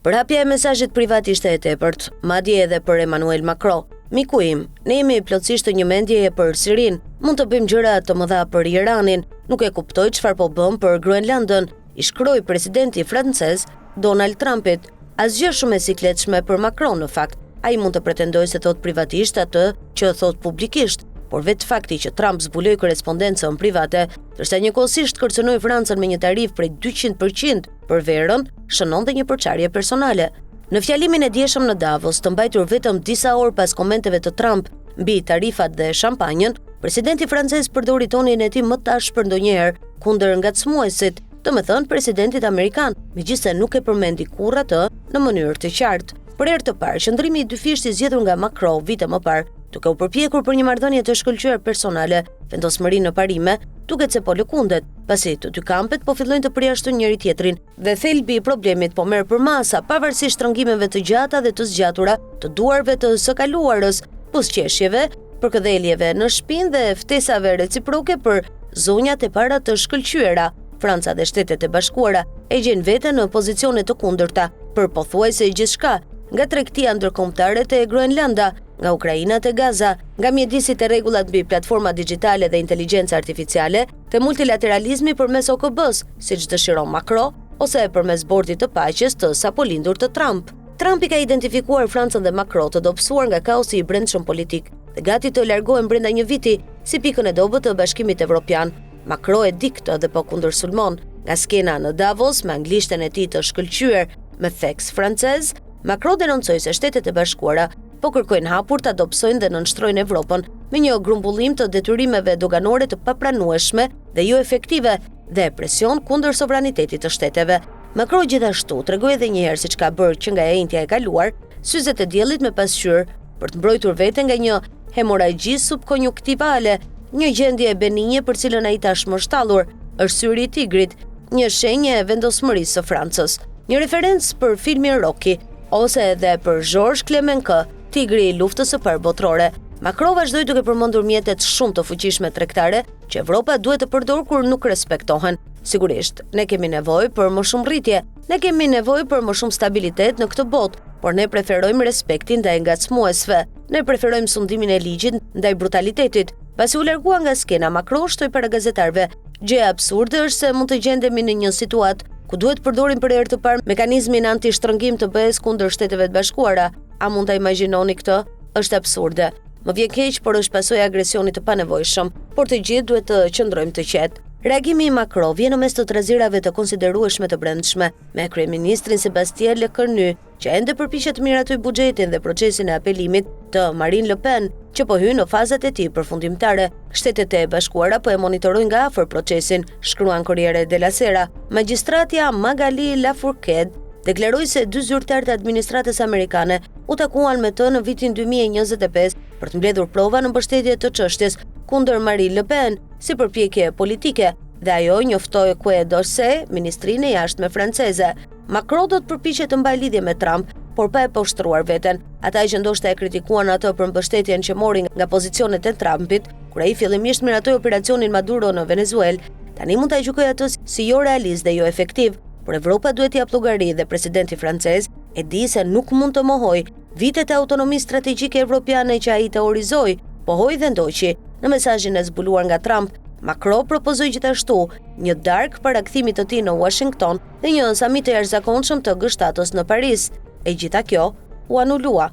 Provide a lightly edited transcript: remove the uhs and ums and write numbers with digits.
Përhapja e mesazhit privat ishte e tepërt, madje edhe për Emmanuel Macron. Miku im, ne jemi plotësisht të një mendjeje për Sirin, mund të bëjmë gjëra të mëdha për Iranin, nuk e kuptoj çfarë po bëm për Groenlandën, i shkroi presidenti francez Donald Trumpit. Asgjë shumë e sikletshme për Macron në fakt. Ai mund të pretendojë se thot privatisht atë që thot publikisht, por vetë fakti që Trump zbuloi korrespondencën private, ndërsa njëkohësisht kërcënoi Francën me një tarif prej 200% për verën, shënon dhe një përçarje personale. Në fjalimin e dieshëm në Davos, të mbajtur vetëm disa orë pas komenteve të Trump mbi tarifat dhe shampanjën, presidenti francez përdori tonin e tij më tashpër ndonjëherë kundër ngacmuesit, domethënë presidentit amerikan, megjithëse nuk e përmendi kurrë atë në mënyrë të qartë. Për herë të parë, qëndrimi i dyfisht i zgjedhur nga Macron vite më parë, duke u përpjekur për një marrëdhënie të shkëlqyer personale, vendosmëri në parime, duket se po lëkundet, pasi të dy kampet po fillojnë të përjashtojnë njëri tjetrin dhe thelbi i problemit po merr për masa, pavarësisht shtrëngimeve të gjata dhe të zgjatura, të duarve të së kaluarës, buzëqeshjeve, përkëdheljeve në shpinë dhe ftesave reciproke për zonjat e para të shkëlqyera. Franca dhe Shtetet e Bashkuara e gjen veten në pozicione të kundërta për pothuajse gjithçka, nga tregtia ndërkombëtare te Groenlanda, nga Ukraina te Gaza, nga mjedisi te rregullat mbi platforma digjitale dhe inteligjencë artificiale, te multilateralizmi përmes OKB-s, siç dëshiron Macron, ose përmes bordit të paqes të sapolindur të Trump. Trumpi ka identifikuar Francën dhe Macron të dobësuar nga kaosi i brendshëm politik dhe gati të largohen brenda një viti si pikën e dobët të Bashkimit Evropian. Macron e di këtë dhe po kundërsulmon. Nga skena në Davos me anglishten e tij të shkëlqyer me theks francez, Macron denoncoi se Shtetet e Bashkuara po kërkojnë hapur ta dobësojnë dhe nënshtrojnë Evropën me një grumbullim të detyrimeve doganore të papranueshme dhe jo efektive dhe presion kundër sovranitetit të shteteve. Macron gjithashtu tregoi edhe një herë siç ka bërë që nga e njëjtja e kaluar, syzet e diellit me pasqyrë për të mbrojtur veten nga një hemoragji subkonjuktivale, një gjendje e beninje për cilën ai tashmë është shtallur, është syri i tigrit, një shenjë e vendosmërisë së Francës, një referencë për filmin Rocky, ose edhe për Georges Clemenceau, tigri i luftës së parë botërore. Macron vazhdoi duke përmendur mjetet shumë të fuqishme tregtare që Evropa duhet të përdorë kur nuk respektohen. Sigurisht, ne kemi nevojë për më shumë rritje, ne kemi nevojë për më shumë stabilitet në këtë botë, por ne preferojmë respektin ndaj ngacmuesve. Ne preferojmë sundimin e ligjit ndaj brutalitetit. Pasi u largua nga skena, Macron shtoi para gazetarëve: "Gjëja absurde është se mund të gjendemi në një situatë ku duhet përdorim për herë të parë mekanizmin anti-shtrëngim të BE-s kundër Shteteve të Bashkuara. A mund ta imagjinoni këtë? Është absurde. Më vjen keq, por është pasojë e agresionit të panevojshëm, por të gjithë duhet të qëndrojmë të qetë." Reagimi i Macron vjen në mes të trazirave të konsiderueshme të brendshme, me kryeministrin Sébastien Lecornu, që ende përpiqet të miratoj buxhetin dhe procesin e apelimit të Marine Le Pen, që po hyn në fazat e tij përfundimtare. Shtetet e Bashkuara po e monitorojnë nga afër procesin, shkruan Corriere della Sera. Magjistratja Magali Lafourcade deklaroi se dy zyrtarë të administratës amerikane u takuan me të në vitin 2025 për të mbledhur prova në mbështetje të çështjes kundër Marine Le Pen si përpjekje politike, dhe ajo njoftoi Quai d'Orsay, ministrinë e jashtme franceze. Macron do të përpiqet të mbajë lidhje me Trump, por pa e poshtruar veten. Ata që ndoshta e kritikuan atë për mbështetjen që mori nga pozicionet e Trumpit, kur ai fillimisht miratoi operacionin Maduro në Venezuelë, tani mund ta gjykojë atë si jo realist dhe jo efektiv. Por Evropa duhet t'i jap llogari dhe presidenti francez e di se nuk mund të mohoj vitet e autonomisë strategjike evropiane që ai teorizoi, pohoi dhe ndoqi. Në mesazhin e zbuluar nga Trump, Macron propozoi gjithashtu një darkë para kthimit të tij në Washington dhe një samit të jashtëzakonshëm të G7-s në Paris. E gjitha kjo u anulua.